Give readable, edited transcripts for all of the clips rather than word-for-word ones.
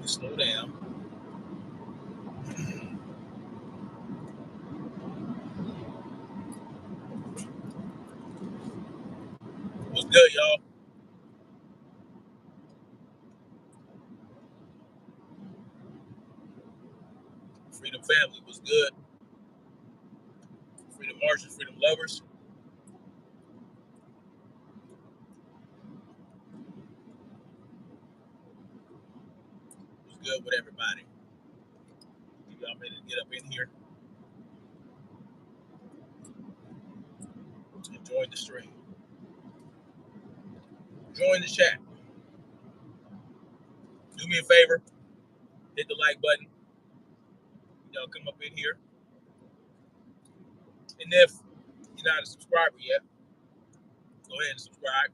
Slow down. What's good, y'all? Freedom family. What's good? Freedom marchers, freedom lovers. What's good with everybody? Y'all ready to get up in here and join the stream. Join the chat. Do me a favor. Hit the like button. Y'all come up in here. And if you're not a subscriber yet, go ahead and subscribe.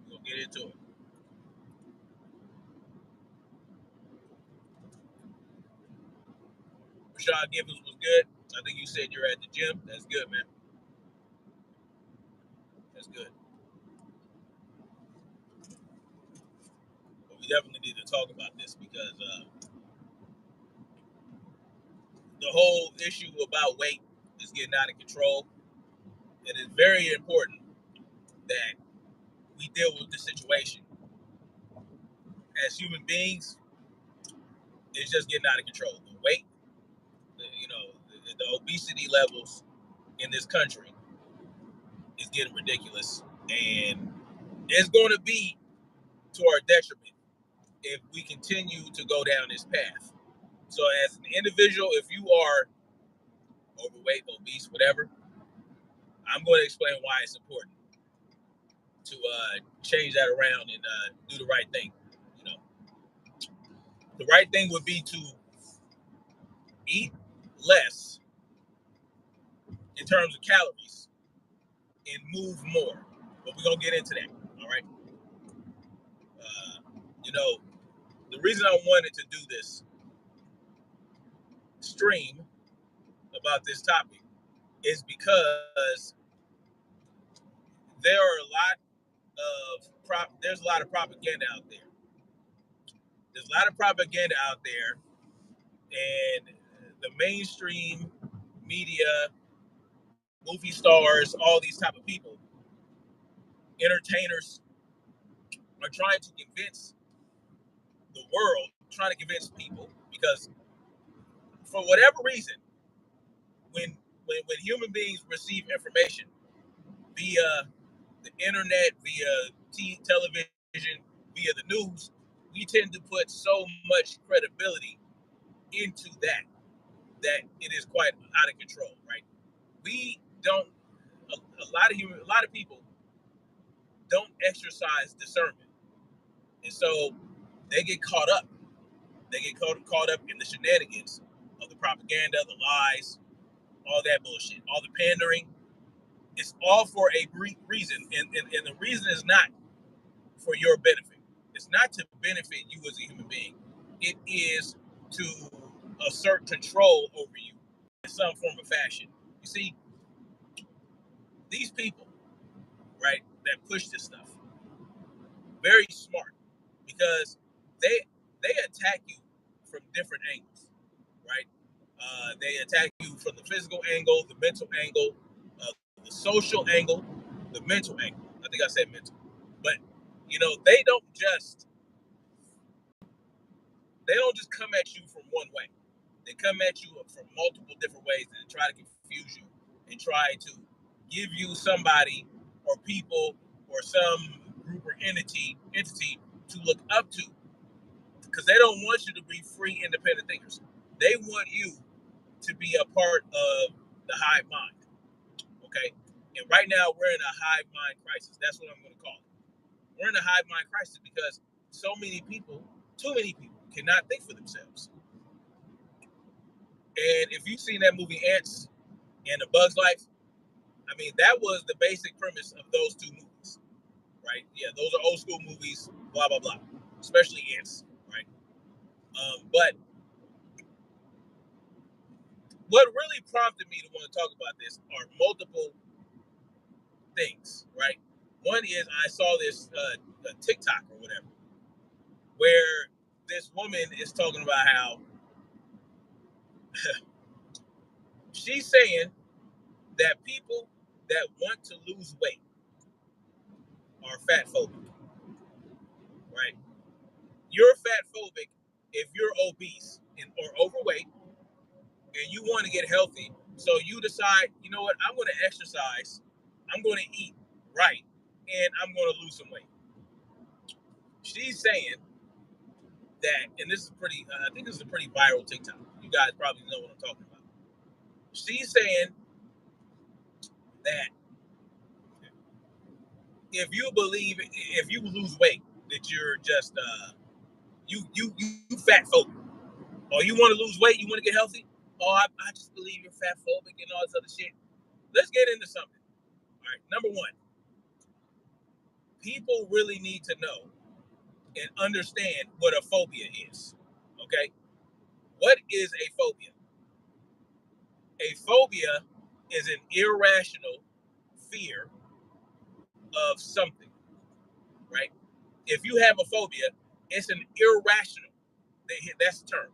We'll get into it. Rashad Givens was good. I think you said you're at the gym. That's good, man. That's good. But we definitely need to talk about this because the whole issue about weight is getting out of control. It is very important that we deal with the situation. As human beings, it's just getting out of control. The weight, the obesity levels in this country is getting ridiculous, and it's going to be to our detriment if we continue to go down this path. So, as an individual, if you are overweight, obese, whatever, I'm going to explain why it's important to change that around and do the right thing. You know, the right thing would be to eat less in terms of calories and move more. But we're gonna get into that. All right. Uh, you know, the reason I wanted to do this stream about this topic is because there are a lot there's a lot of propaganda out there. There's a lot of propaganda out there, and the mainstream media, movie stars, all these type of people, entertainers, are trying to convince the world, trying to convince people, because for whatever reason, when when human beings receive information via the internet, via television, via the news, we tend to put so much credibility into that it is quite out of control, right? We don't. A lot of people don't exercise discernment, and so they get caught up. They get caught up in the shenanigans of the propaganda, the lies, all that bullshit, all the pandering. It's all for a reason, and the reason is not for your benefit. It's not to benefit you as a human being. It is to assert control over you in some form of fashion. You see, these people, right, that push this stuff, very smart, because they they attack you from different angles, right? They attack you from the physical angle, the mental angle, the social angle, the mental angle. I think I said mental, but they don't just come at you from one way. They come at you from multiple different ways and try to confuse you and try to give you somebody or people or some group or entity to look up to, because they don't want you to be free, independent thinkers. They want you to be a part of the hive mind. Okay? And right now we're in a hive mind crisis. That's what I'm going to call it. We're in a hive mind crisis because so many people, too many people, cannot think for themselves. And if you've seen that movie Ants and A Bug's Life, I mean, that was the basic premise of those two movies, right? Yeah, those are old school movies, blah, blah, blah, especially Ants, right? But what really prompted me to want to talk about this are multiple things, right? One is I saw this TikTok or whatever, where this woman is talking about how she's saying that people that want to lose weight are fat phobic, right? You're fat phobic if you're obese or overweight and you want to get healthy. So you decide, you know what, I'm going to exercise, I'm going to eat right, and I'm going to lose some weight. She's saying that, and this is pretty, I think this is a pretty viral TikTok. You guys probably know what I'm talking about. She's saying that if you believe, if you lose weight, that you're just, you fat phobic. Or you want to lose weight, you want to get healthy. Oh, I just believe you're fat phobic and all this other shit. Let's get into something. All right, number one, people really need to know and understand what a phobia is. Okay? What is a phobia? A phobia is an irrational fear of something, right? If you have a phobia, it's an irrational, that's the term,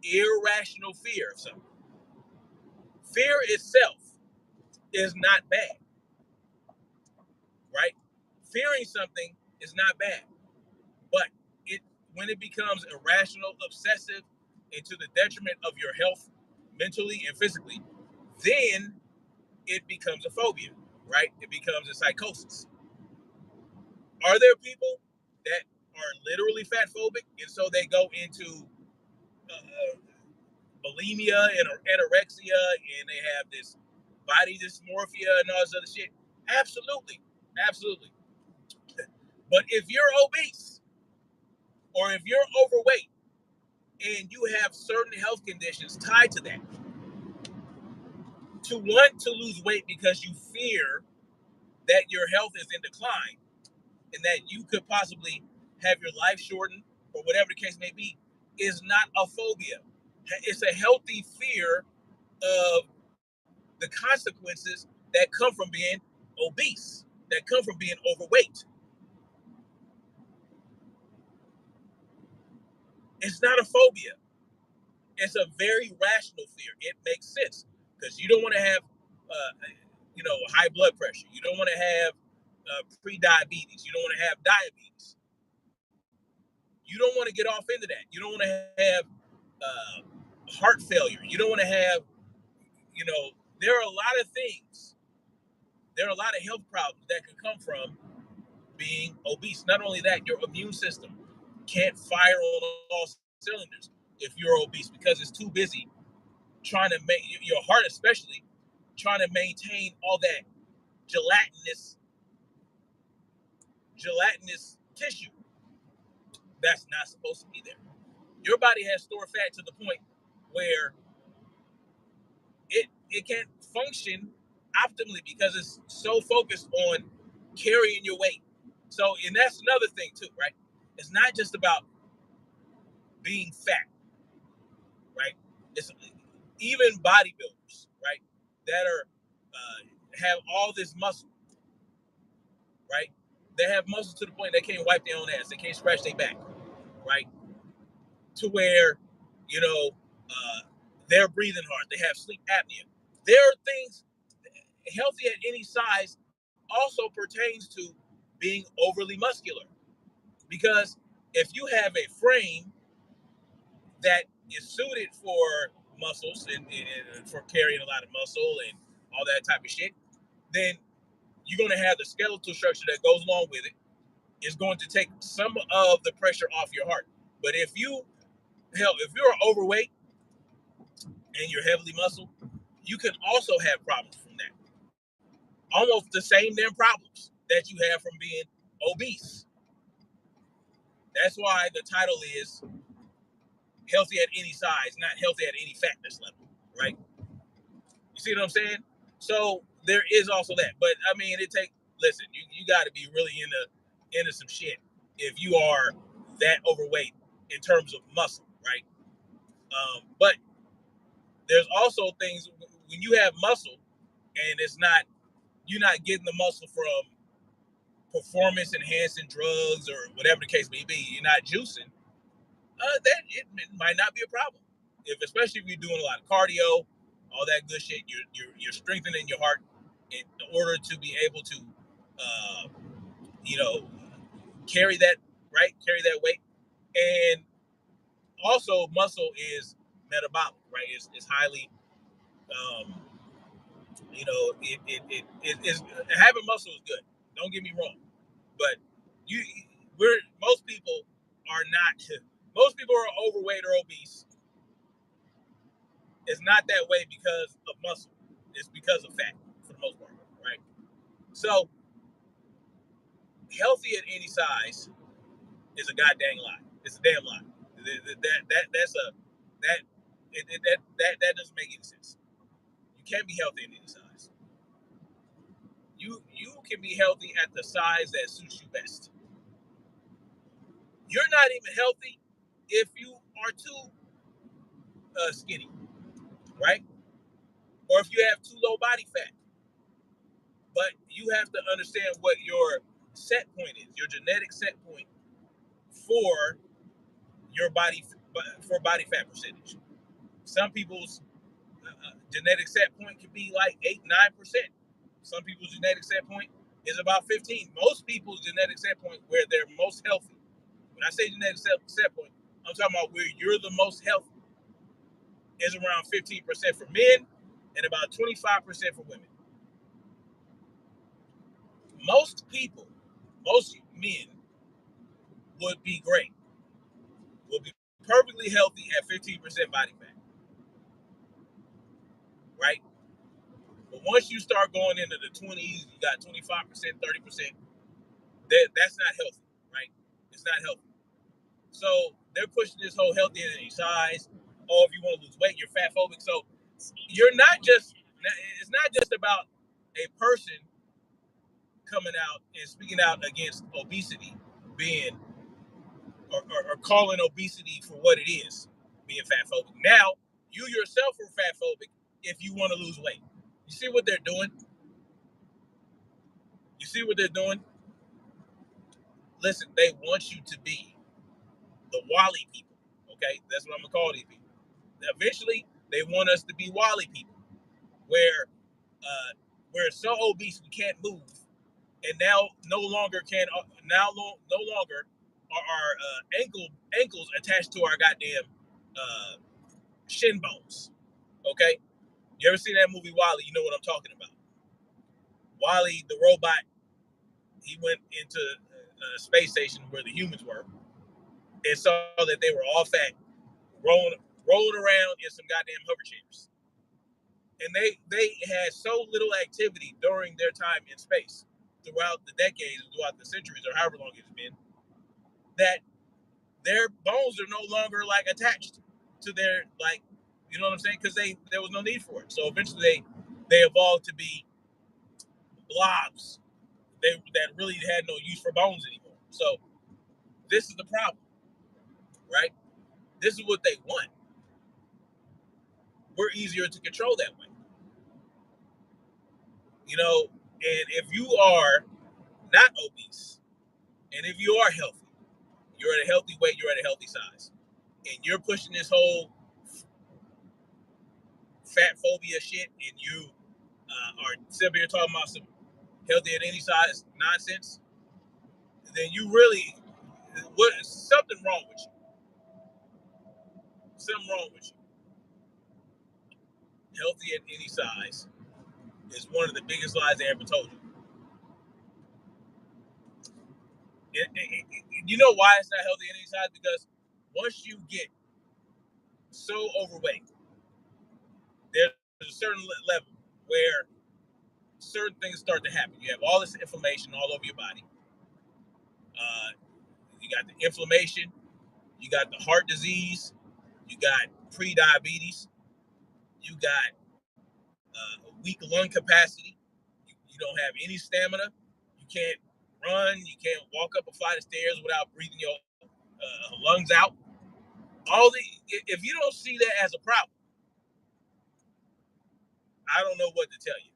irrational fear of something. Fear itself is not bad, right? Fearing something is not bad, but when it becomes irrational, obsessive, and to the detriment of your health, mentally and physically, then it becomes a phobia, right? It becomes a psychosis. Are there people that are literally fat phobic, and so they go into bulimia and anorexia, and they have this body dysmorphia and all this other shit? Absolutely, absolutely. But if you're obese or if you're overweight and you have certain health conditions tied to that, to want to lose weight because you fear that your health is in decline and that you could possibly have your life shortened or whatever the case may be, is not a phobia. It's a healthy fear of the consequences that come from being obese, that come from being overweight. It's not a phobia. It's a very rational fear. It makes sense because you don't want to have, high blood pressure. You don't want to have pre-diabetes. You don't want to have diabetes. You don't want to get off into that. You don't want to have heart failure. You don't want to have, there are a lot of things. There are a lot of health problems that can come from being obese. Not only that, your immune system can't fire on all cylinders if you're obese because it's too busy trying to make your heart, especially trying to maintain all that gelatinous tissue that's not supposed to be there. Your body has stored fat to the point where it can't function optimally because it's so focused on carrying your weight. So, and that's another thing too, right? It's not just about being fat, right? It's even bodybuilders, right, that are have all this muscle, right? They have muscle to the point they can't wipe their own ass, they can't scratch their back, right? To where, you know, they're breathing hard, they have sleep apnea. There are things. Healthy at any size also pertains to being overly muscular, because if you have a frame that is suited for muscles and for carrying a lot of muscle and all that type of shit, then you're going to have the skeletal structure that goes along with it. Is going to take some of the pressure off your heart. But if you're overweight and you're heavily muscled, you can also have problems from that. Almost the same damn problems that you have from being obese. That's why the title is healthy at any size, not healthy at any fatness level, right? You see what I'm saying? So there is also that. But I mean, listen, you got to be really into some shit if you are that overweight in terms of muscle, right? But there's also things when you have muscle and you're not getting the muscle from performance enhancing drugs or whatever the case may be. You're not juicing. That it might not be a problem. Especially if you're doing a lot of cardio, all that good shit, you're strengthening your heart in order to be able to, uh, you know, carry that carry that weight. And also, muscle is metabolic, right? It's highly, um, it is having muscle is good. Don't get me wrong, but you, most people are not. Most people are overweight or obese. It's not that way because of muscle. It's because of fat for the most part, right? So healthy at any size is a goddamn lie. It's a damn lie. That's a that that doesn't make any sense. You can't be healthy at any size. You can be healthy at the size that suits you best. You're not even healthy if you are too skinny, right? Or if you have too low body fat. But you have to understand what your set point is, your genetic set point for your body for body fat percentage. Some people's genetic set point can be like 8-9%. Some people's genetic set point is about 15. Most people's genetic set point where they're most healthy. When I say genetic set point, I'm talking about where you're the most healthy is around 15% for men and about 25% for women. Most people, most men would be great, would be perfectly healthy at 15% body fat, right? But once you start going into the 20s, you got 25%, 30%, that's not healthy, right? It's not healthy. So they're pushing this whole healthy at any size. Oh, if you want to lose weight, you're fat phobic. So it's not just about a person coming out and speaking out against obesity being or calling obesity for what it is, being fat phobic. Now, you yourself are fat phobic if you want to lose weight. You see what they're doing? You see what they're doing? Listen, they want you to be the Wally people. Okay, that's what I'm gonna call these people. Eventually, they want us to be Wally people, where we're so obese we can't move, and now no longer no longer are our ankles attached to our goddamn uh, shin bones. Okay, you ever seen that movie Wally? You know what I'm talking about. Wally, the robot, he went into a space station where the humans were and saw that they were all fat, rolling around in some goddamn hover chairs. And they had so little activity during their time in space, throughout the decades, throughout the centuries, or however long it's been, that their bones are no longer like attached to their you know what I'm saying? Because there was no need for it. So eventually they evolved to be blobs that really had no use for bones anymore. So this is the problem, right? This is what they want. We're easier to control that way, you know. And if you are not obese, and if you are healthy, you're at a healthy weight, you're at a healthy size, and you're pushing this whole fat phobia shit, and you are sitting here talking about some healthy at any size nonsense, then you really something wrong with you. Something wrong with you. Healthy at any size is one of the biggest lies they ever told you. You know why it's not healthy at any size? Because once you get so overweight, there's a certain level where certain things start to happen. You have all this inflammation all over your body. You got the inflammation, you got the heart disease, you got pre-diabetes, you got weak lung capacity. You don't have any stamina. You can't run. You can't walk up a flight of stairs without breathing your lungs out. If you don't see that as a problem, I don't know what to tell you.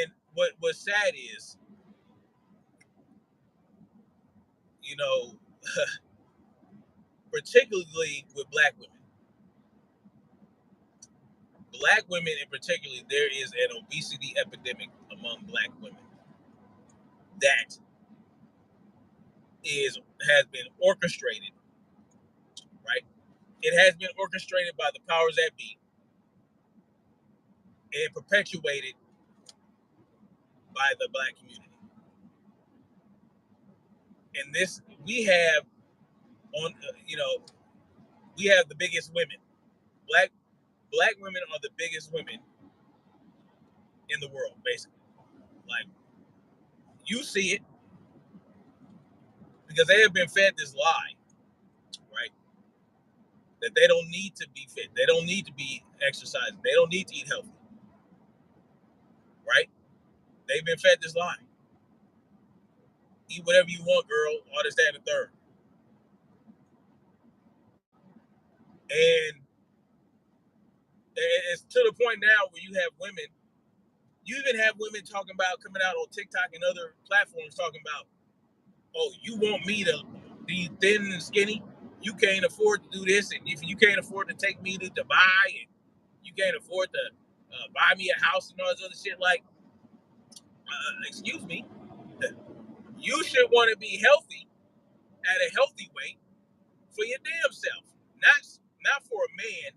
And what's sad is, you know, particularly with black women. Black women in particular, there is an obesity epidemic among black women that has been orchestrated, right? It has been orchestrated by the powers that be and perpetuated by the black community. And this, we have on, we have the biggest women. Black women are the biggest women in the world, basically. Like, you see it because they have been fed this lie, right? That they don't need to be fit, they don't need to be exercising, they don't need to eat healthy, right? They've been fed this lie. Eat whatever you want, girl, all this, that, and the third. And it's to the point now where you even have women talking about, coming out on TikTok and other platforms talking about, oh, you want me to be thin and skinny? You can't afford to do this, and if you can't afford to take me to Dubai, and you can't afford to buy me a house and all this other shit, like, excuse me, you should want to be healthy at a healthy weight for your damn self, not for a man.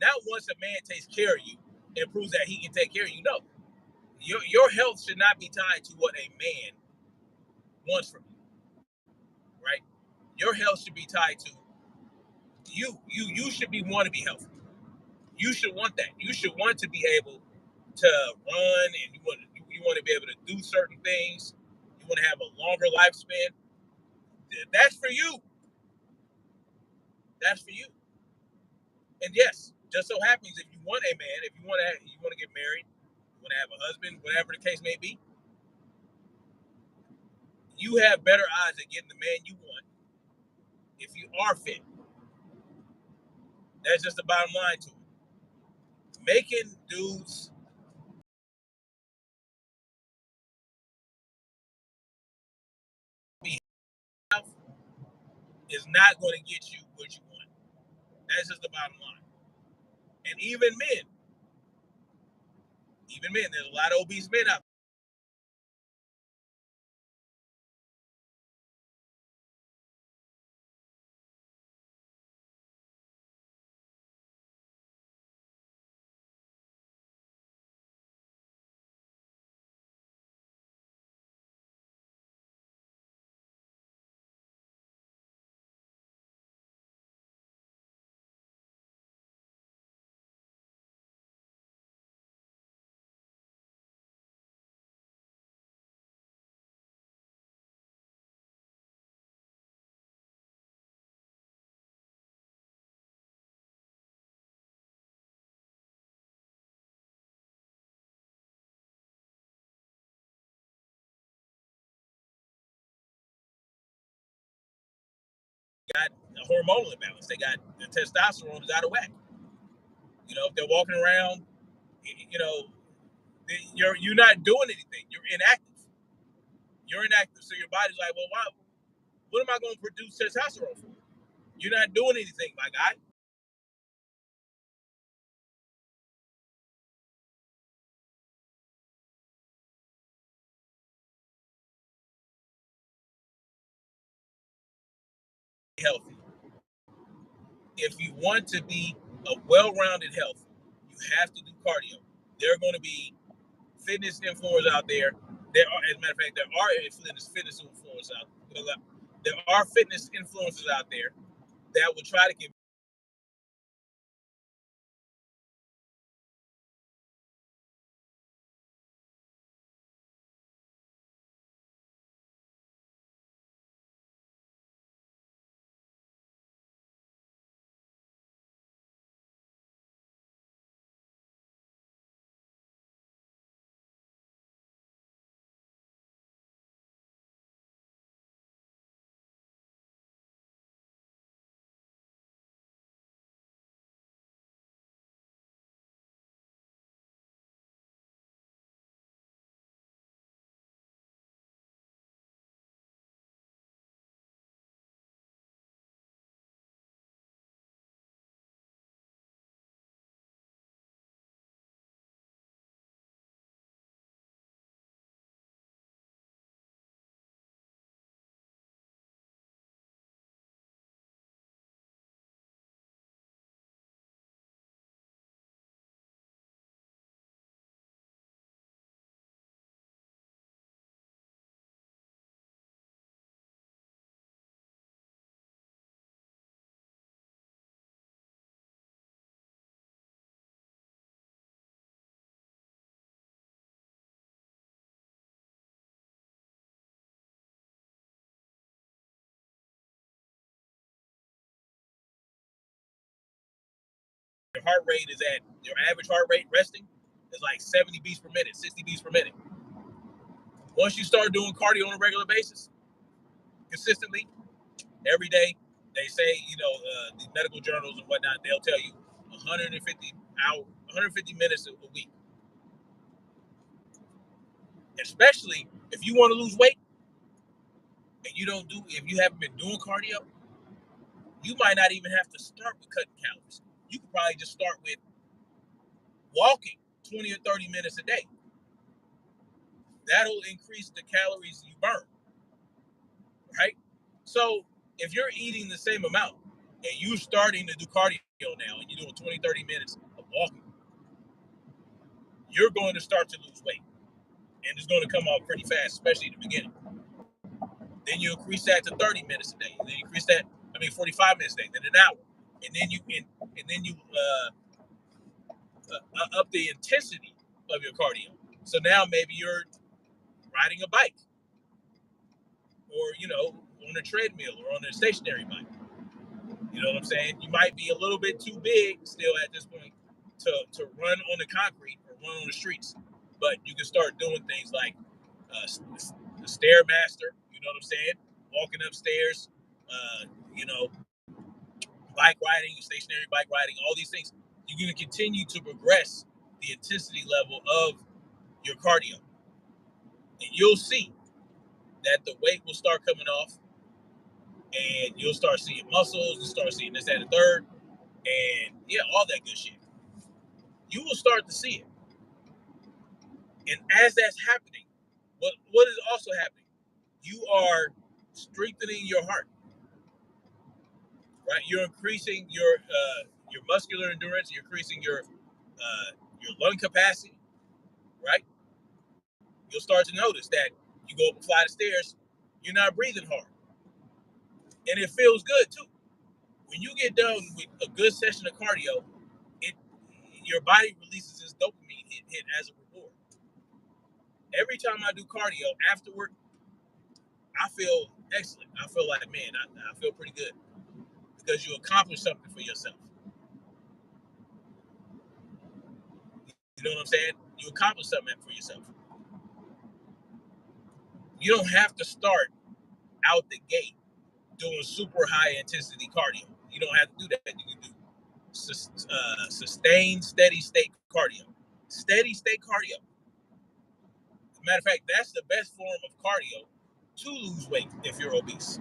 Not once a man takes care of you and proves that he can take care of you. No, your health should not be tied to what a man wants from you, right? Your health should be tied to you. You should want to be healthy. You should want that. You should want to be able to run, and you want to be able to do certain things. You want to have a longer lifespan. That's for you. That's for you. And yes, just so happens, if you want a man, if you want to get married, you want to have a husband, whatever the case may be, you have better odds at getting the man you want if you are fit. That's just the bottom line to it. Making dudes be healthy is not going to get you what you want. That's just the bottom line. And even men, there's a lot of obese men out there. Got a hormonal imbalance. They got the testosterone is out of whack. If they're walking around, you know, you're not doing anything. You're inactive. You're inactive. So your body's like, well, why? What am I going to produce testosterone for? You're not doing anything, my guy. Healthy. If you want to be a well-rounded health, you have to do cardio. There are going to be fitness influencers out there. As a matter of fact, there are fitness influencers out there. There are fitness influencers out there that will try to get your heart rate is at, your average heart rate resting is like 70 beats per minute, 60 beats per minute. Once you start doing cardio on a regular basis, consistently, every day, they say, the medical journals and whatnot, they'll tell you 150 minutes a week. Especially if you want to lose weight and if you haven't been doing cardio, you might not even have to start with cutting calories. You could probably just start with walking 20 or 30 minutes a day. That'll increase the calories you burn, right? So if you're eating the same amount and you're starting to do cardio now and you're doing 20, 30 minutes of walking, you're going to start to lose weight. And it's going to come off pretty fast, especially in the beginning. Then you increase that to 30 minutes a day. And then you increase that, 45 minutes a day, then an hour. And then you up the intensity of your cardio. So now maybe you're riding a bike or, on a treadmill or on a stationary bike. You know what I'm saying? You might be a little bit too big still at this point to run on the concrete or run on the streets. But you can start doing things like the Stairmaster, you know what I'm saying? Walking upstairs, bike riding, stationary bike riding, all these things. You're going to continue to progress the intensity level of your cardio. And you'll see that the weight will start coming off and you'll start seeing muscles, you'll start seeing this, that, and third, and all that good shit. You will start to see it. And as that's happening, what is also happening? You are strengthening your heart, right? You're increasing your muscular endurance. You're increasing your lung capacity, right? You'll start to notice that you go up a flight of stairs, you're not breathing hard, and it feels good too. When you get done with a good session of cardio, your body releases this dopamine hit as a reward. Every time I do cardio, afterward, I feel excellent. I feel like, man, I feel pretty good because you accomplished something for yourself. You know what I'm saying? You accomplished something for yourself. You don't have to start out the gate doing super high intensity cardio. You don't have to do that. You can do sustained, steady state cardio. Steady state cardio. As a matter of fact, that's the best form of cardio to lose weight if you're obese.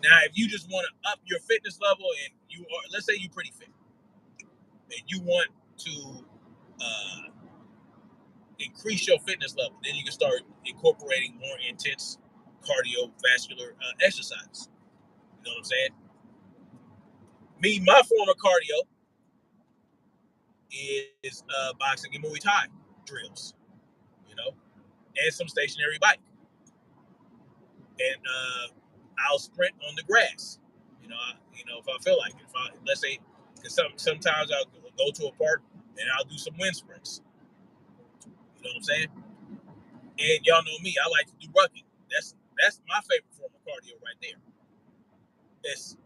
Now, if you just want to up your fitness level and let's say you're pretty fit and you want to increase your fitness level, then you can start incorporating more intense cardiovascular exercise. You know what I'm saying? My form of cardio is boxing and Muay Thai drills, and some stationary bike. And I'll sprint on the grass, if I feel like it. Let's say, because sometimes I'll go to a park and I'll do some wind sprints. You know what I'm saying? And y'all know me, I like to do rucking. That's my favorite form of cardio right there. It's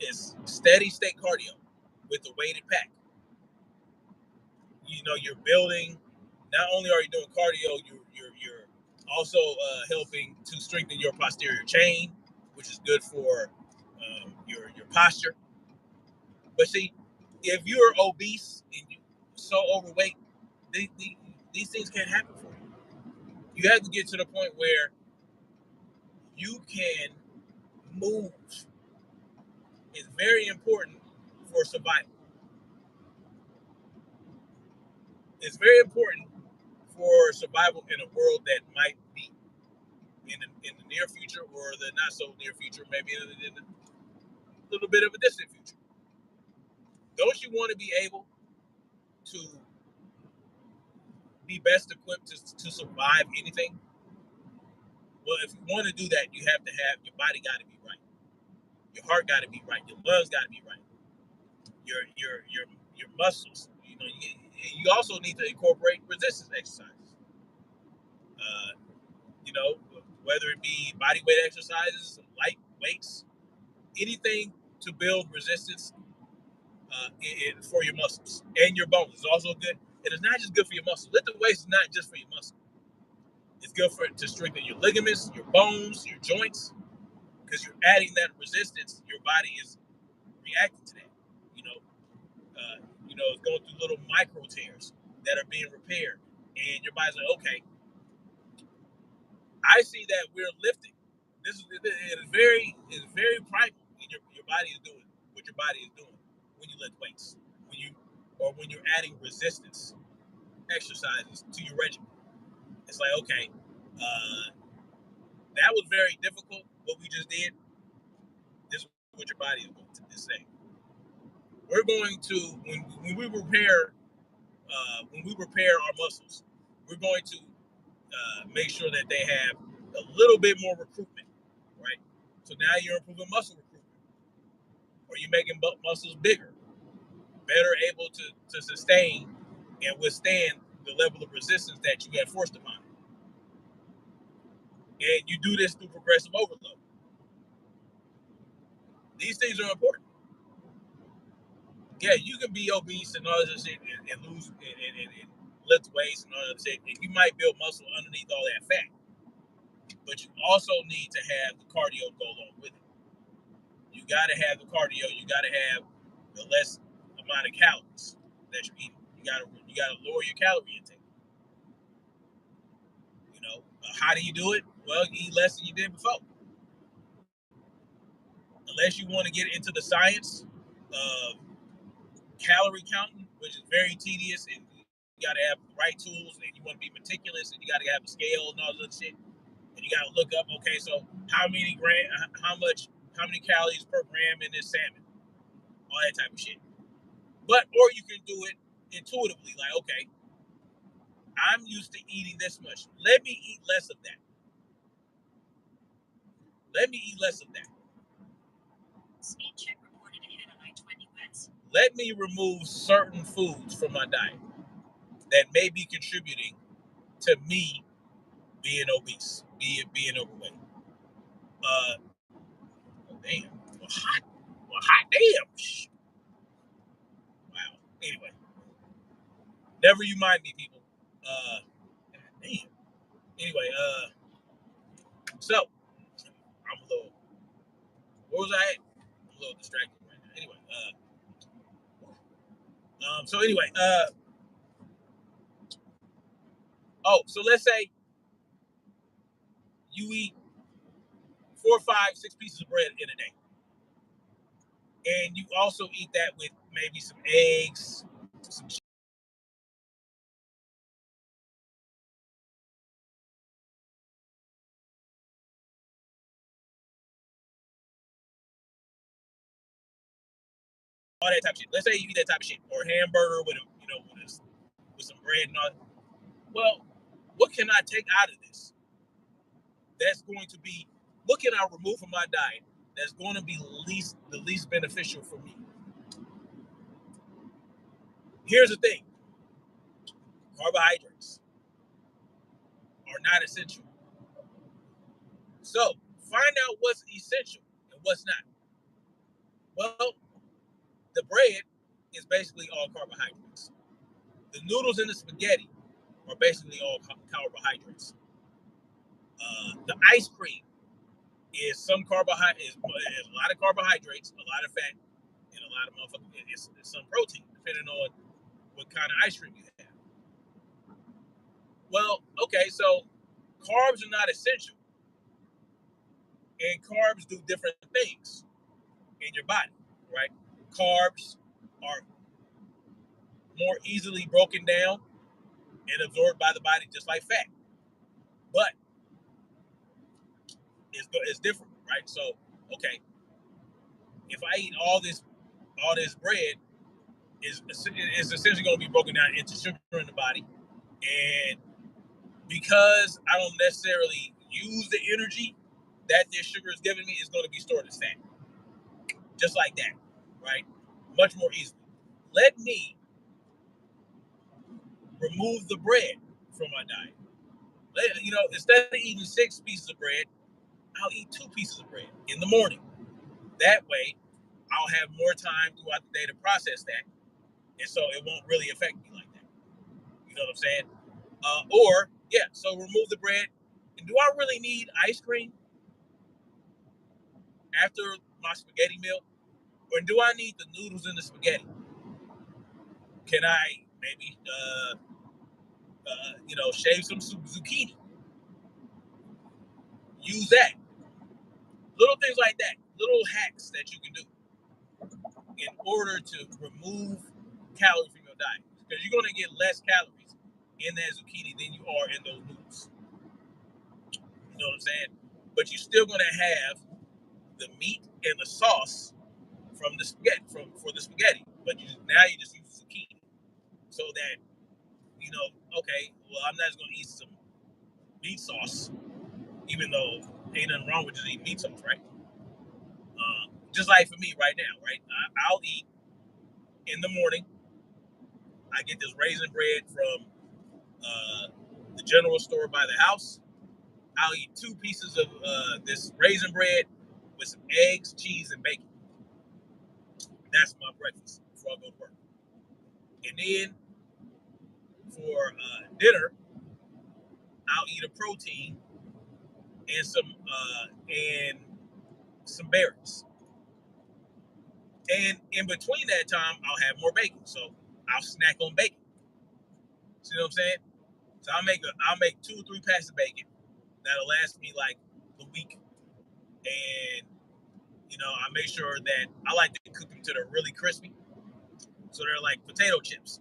steady state cardio with a weighted pack. You're building. Not only are you doing cardio, you're also helping to strengthen your posterior chain, which is good for your posture. But see, if you're obese and you're so overweight, these things can't happen for you. You have to get to the point where you can move. It's very important for survival. It's very important for survival in a world that might be in the near future or the not so near future, maybe in a little bit of a distant future. Don't you want to be able to be best equipped to survive anything? Well, if you want to do that, you have to have your body got to be right. Your heart got to be right. Your lungs got to be right. Your muscles. You also need to incorporate resistance exercises. Whether it be body weight exercises, light weights, anything to build resistance for your muscles and your bones. It's also good. It is not just good for your muscles. Lifting weights is not just for your muscles. It's good to strengthen your ligaments, your bones, your joints, because you're adding that resistance. Your body is reacting to that. It's going through little micro tears that are being repaired, and your body's like, okay, I see that we're lifting. It is very primal. Your body is doing what your body is doing when you lift weights, when you're adding resistance exercises to your regimen. It's like, okay, that was very difficult. What we just did. This is what your body is saying. We're going to when we repair our muscles, we're going to make sure that they have a little bit more recruitment, right? So now you're improving muscle recruitment, or you're making muscles bigger, better able to sustain and withstand the level of resistance that you had forced upon it. And you do this through progressive overload. These things are important. Yeah, you can be obese and all this shit and lose and lift weights and all that shit, and you might build muscle underneath all that fat. But you also need to have the cardio go along with it. You got to have the cardio. You got to have the less amount of calories that you're eating. You got to lower your calorie intake. How do you do it? Well, you eat less than you did before. Unless you want to get into the science of calorie counting, which is very tedious, and you got to have the right tools, and you want to be meticulous, and you got to have a scale and all that shit, and you got to look up, okay, so how many calories per gram in this salmon, all that type of shit. Or you can do it intuitively, like, okay, I'm used to eating this much. Let me eat less of that. Speed check reported ahead on I-20 West. Let me remove certain foods from my diet that may be contributing to me being obese, being overweight. Damn. Hot damn. Wow. Anyway, never you mind me, people. Damn. Anyway, so I'm a little. Where was I at? I'm a little distracted right now. Anyway, so anyway, so let's say you eat 4, 5, 6 pieces of bread in a day, and you also eat that with maybe some eggs, some all that type of shit. Let's say you eat that type of shit, or a hamburger with some bread and all. Well, what can I take out of this? That's going to be, what can I remove from my diet that's going to be the least beneficial for me? Here's the thing: carbohydrates are not essential. So find out what's essential and what's not. Well, the bread is basically all carbohydrates. The noodles and the spaghetti are basically all carbohydrates. The ice cream is some carbohydrates, is a lot of carbohydrates, a lot of fat, and a lot of motherfucking. It's some protein, depending on what kind of ice cream you have. Well, okay, so carbs are not essential, and carbs do different things in your body, right? Carbs are more easily broken down and absorbed by the body, just like fat. But it's different, right? So, okay, if I eat all this bread, it's essentially going to be broken down into sugar in the body, and because I don't necessarily use the energy that this sugar is giving me, it's going to be stored as fat, just like that, right? Much more easily. Let me remove the bread from my diet. Instead of eating 6 pieces of bread, I'll eat 2 pieces of bread in the morning. That way, I'll have more time throughout the day to process that, and so it won't really affect me like that. You know what I'm saying? So remove the bread. And do I really need ice cream after my spaghetti meal? Or do I need the noodles and the spaghetti? Can I maybe, shave some zucchini? Use that. Little things like that. Little hacks that you can do in order to remove calories from your diet. Because you're going to get less calories in that zucchini than you are in those noodles. You know what I'm saying? But you're still going to have the meat and the sauce from the spaghetti for the spaghetti. But now you just use zucchini. So that, okay, well, I'm not just going to eat some meat sauce, even though ain't nothing wrong with just eating meat sauce, right? Just like for me right now, right? I'll eat in the morning. I get this raisin bread from the general store by the house. I'll eat 2 pieces of this raisin bread with some eggs, cheese, and bacon. That's my breakfast before I go to work. And then for dinner, I'll eat a protein and some berries. And in between that time, I'll have more bacon. So I'll snack on bacon. See what I'm saying? So I'll make 2 or 3 packs of bacon. That'll last me like a week. And I make sure that I like to cook them till they're really crispy. So they're like potato chips.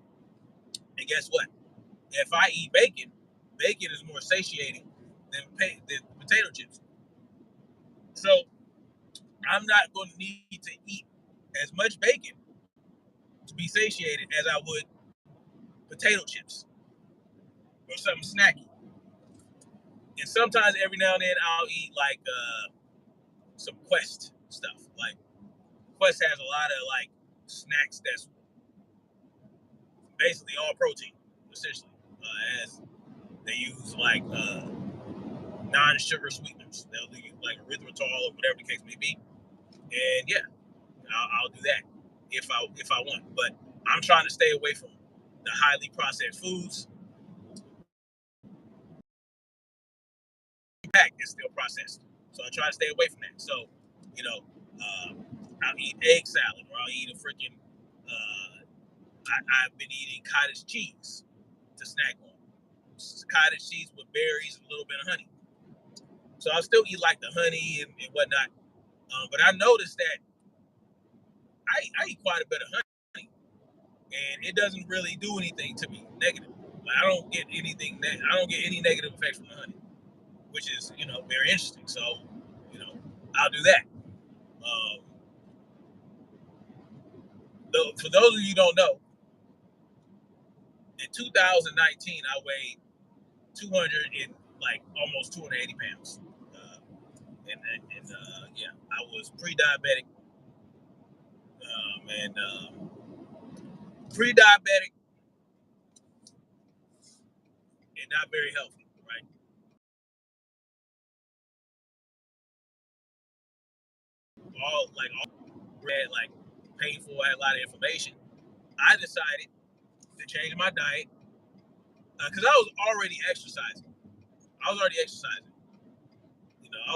And guess what? If I eat bacon, bacon is more satiating than potato chips. So I'm not going to need to eat as much bacon to be satiated as I would potato chips or something snacky. And sometimes every now and then I'll eat like some Quest stuff. Like Quest has a lot of like snacks that's basically all protein, essentially, as they use like non-sugar sweeteners. They'll use like erythritol or whatever the case may be. And yeah, I'll do that if I want. But I'm trying to stay away from the highly processed foods. Pack is still processed, so I try to stay away from that. So, I'll eat egg salad, or I'll eat a freaking. I've been eating cottage cheese to snack on. Cottage cheese with berries and a little bit of honey. So I still eat like the honey and whatnot. But I noticed that I eat quite a bit of honey, and it doesn't really do anything to me negative. Like, I don't get anything. I don't get any negative effects from the honey, which is very interesting. So I'll do that. Um, for those of you who don't know, in 2019 I weighed 200 and like almost 280 pounds, yeah, I was pre-diabetic, and pre-diabetic and not very healthy, right? All had like painful, had a lot of inflammation. I decided to change my diet because I was already exercising. I was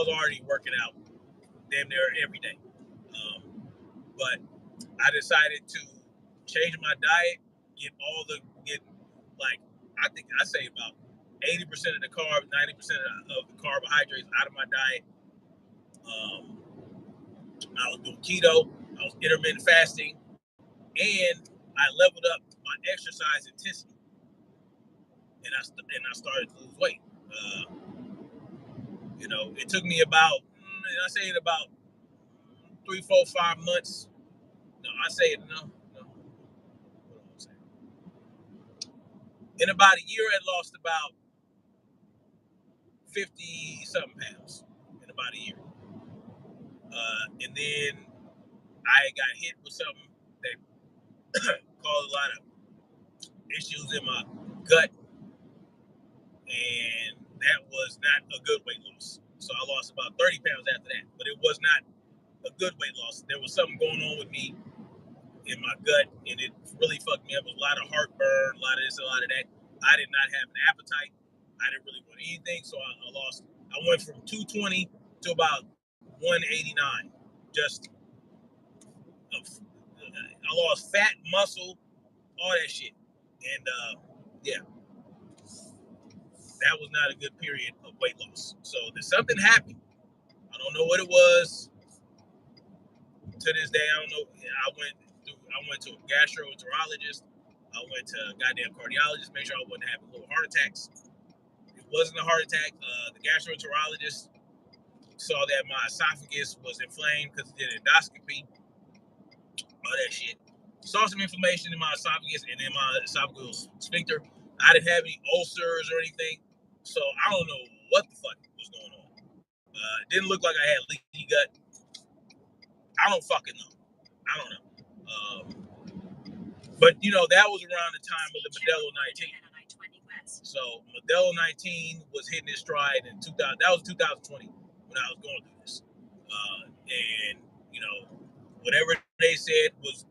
already working out damn near every day. But I decided to change my diet, get like I think I say about 80% of the carbs, 90% of the carbohydrates out of my diet. I was doing keto, I was intermittent fasting, and I leveled up my exercise intensity, and I started to lose weight. It took me about I say it about 3, 4, 5 months. No, I say it no. In about a year, I lost about 50 something pounds in about a year. And then I got hit with something that caused a lot of issues in my gut, and that was not a good weight loss. So I lost about 30 pounds after that, but it was not a good weight loss. There was something going on with me in my gut, and it really fucked me up. It was a lot of heartburn, a lot of this, a lot of that. I did not have an appetite. I didn't really want anything, so I lost. I went from 220 to about 189. Just, I lost fat, muscle, all that shit, and yeah, that was not a good period of weight loss. So there's something happened. I don't know what it was. To this day, I don't know. I went to a gastroenterologist. I went to a goddamn cardiologist, make sure I wasn't having little heart attacks. It wasn't a heart attack. The gastroenterologist saw that my esophagus was inflamed because he did endoscopy. All that shit. Saw some inflammation in my esophagus and in my esophageal sphincter. I didn't have any ulcers or anything, so I don't know what the fuck was going on. It didn't look like I had leaky gut. I don't fucking know. I don't know. But you know, that was around the time of the Modelo 19. So Modelo 19 was hitting its stride in 2000. That was 2020 when I was going through this. And you know, whatever they said was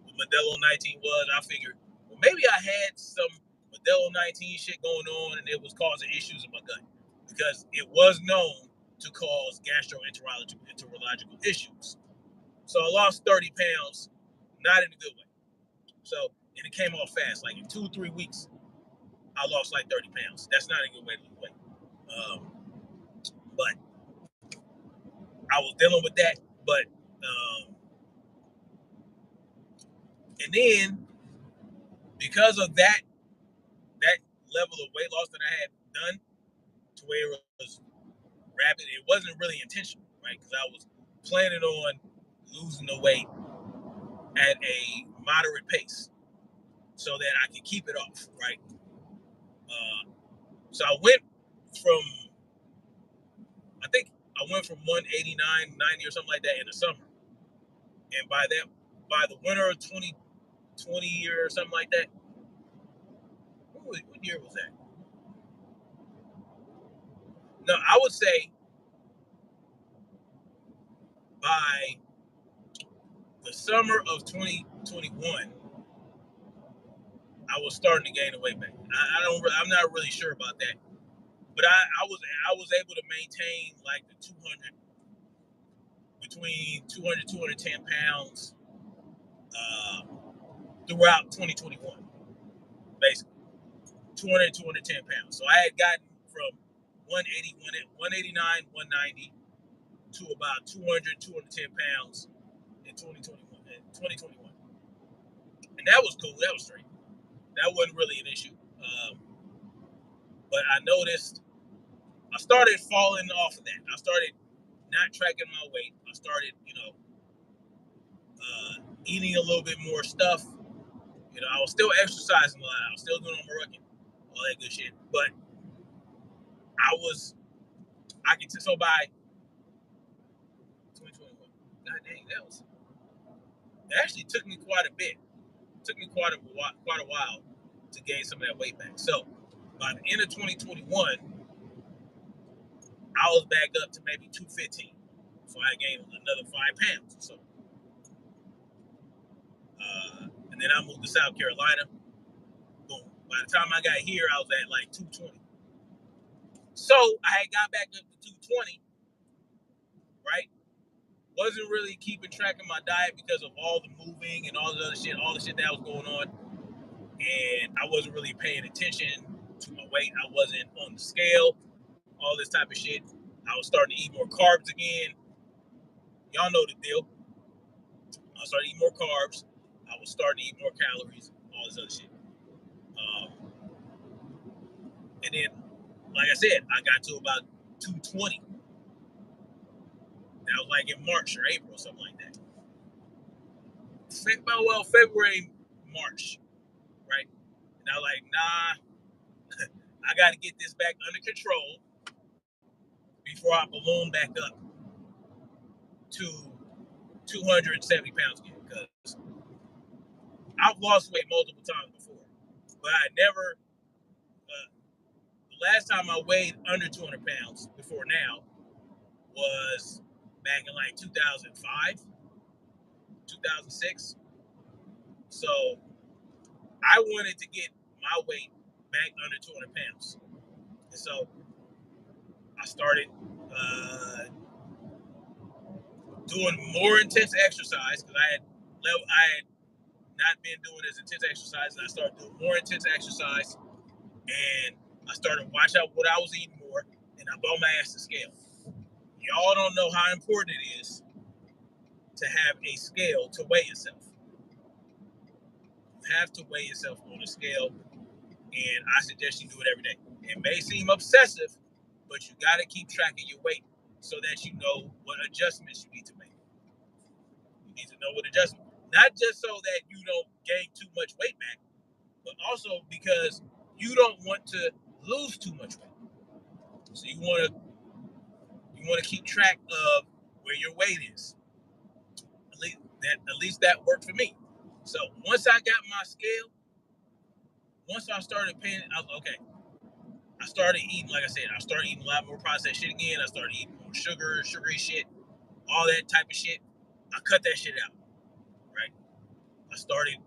what Modelo 19 was, I figured, well, maybe I had some Modelo 19 shit going on, and it was causing issues in my gut because it was known to cause gastroenterological issues. So I lost 30 pounds, not in a good way. So, and it came off fast. Like in 2-3 weeks, I lost like 30 pounds. That's not a good way to lose weight. But I was dealing with that. But, and then because of that level of weight loss that I had done to where it was rapid, it wasn't really intentional, right? Because I was planning on losing the weight at a moderate pace so that I could keep it off, right? So I went from, I think I went from 189, 90 or something like that in the summer. And by the winter of 2020 or something like that, what year was that? No, I would say by the summer of 2021, I was starting to gain the weight back. I'm not really sure about that, but I was able to maintain like the 200, between 200 210 pounds throughout 2021, basically 200 210 pounds. So I had gotten from 189 190 to about 200 210 pounds in 2021, and that was cool. That was straight. That wasn't really an issue. But I noticed I started falling off of that. I started not tracking my weight. I started, eating a little bit more stuff. You know, I was still exercising a lot. I was still doing Moroccan, all that good shit. But I could so by 2021, god dang, it actually took me quite a bit. It took me quite a while to gain some of that weight back. So by the end of 2021, I was back up to maybe 215. So I gained another 5 pounds or so. And then I moved to South Carolina. Boom. By the time I got here, I was at like 220. So I had got back up to 220, right? Wasn't really keeping track of my diet because of all the moving and all the other shit, all the shit that was going on. And I wasn't really paying attention to my weight. I wasn't on the scale, all this type of shit. I was starting to eat more carbs again. Y'all know the deal. I started eating more carbs. I was starting to eat more calories, all this other shit. And then, like I said, I got to about 220. That was like in March or April, something like that. Well, February, March, right? And I was like, nah, I got to get this back under control before I balloon back up to 270 pounds again. Because I've lost weight multiple times before, but I never. The last time I weighed under 200 pounds before now was back in like 2005, 2006. So I wanted to get my weight back under 200 pounds. And so I started doing more intense exercise because I had not been doing as intense exercise, and I started doing more intense exercise, and I started watching out what I was eating more, and I bought my ass to scale. Y'all don't know how important it is to have a scale to weigh yourself. You have to weigh yourself on a scale, and I suggest you do it every day. It may seem obsessive, but you got to keep track of your weight so that you know what adjustments you need to make. You need to know what adjustments, not just so that you don't gain too much weight back, but also because you don't want to lose too much weight. So you want to keep track of where your weight is. At least that worked for me. So once I got my scale, once I started paying, okay. I started eating, like I said, I started eating a lot more processed shit again. I started eating more sugary shit, all that type of shit. I cut that shit out, right? I started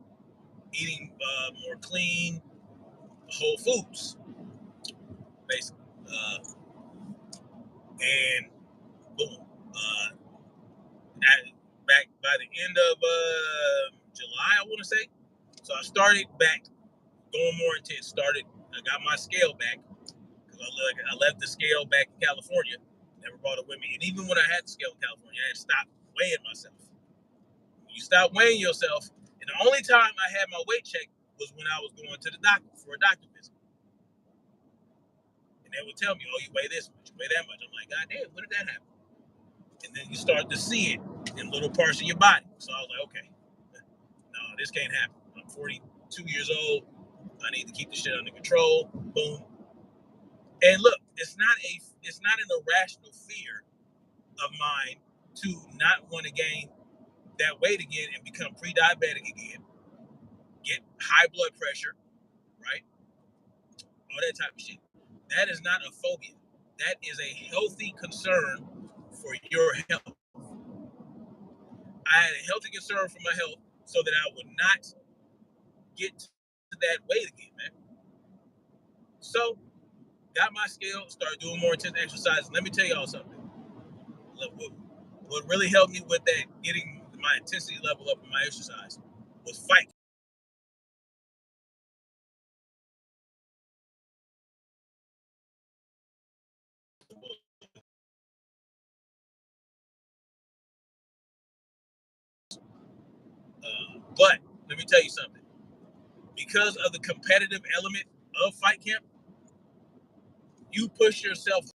eating more clean, whole foods, basically. And boom. Back by the end of July, I want to say. So I started back going more intense. I got my scale back because I left the scale back in California. Never brought it with me. And even when I had the scale in California, I had stopped weighing myself. When you stop weighing yourself, and the only time I had my weight checked was when I was going to the doctor for a doctor visit. And they would tell me, oh, you weigh this much, you weigh that much. I'm like, God damn, when did that happen? And then you start to see it in little parts of your body. So I was like, okay, no, this can't happen. I'm 42 years old. I need to keep the shit under control. Boom. And look, it's not an irrational fear of mine to not want to gain that weight again and become pre-diabetic again, get high blood pressure, right? All that type of shit. That is not a phobia. That is a healthy concern for your health. I had a healthy concern for my health so that I would not get to that weight again, man. So, got my scale, started doing more intense exercises. Let me tell y'all something. What really helped me with that, getting my intensity level up in my exercise, was fight. But let me tell you something. Because of the competitive element of fight camp, you push yourself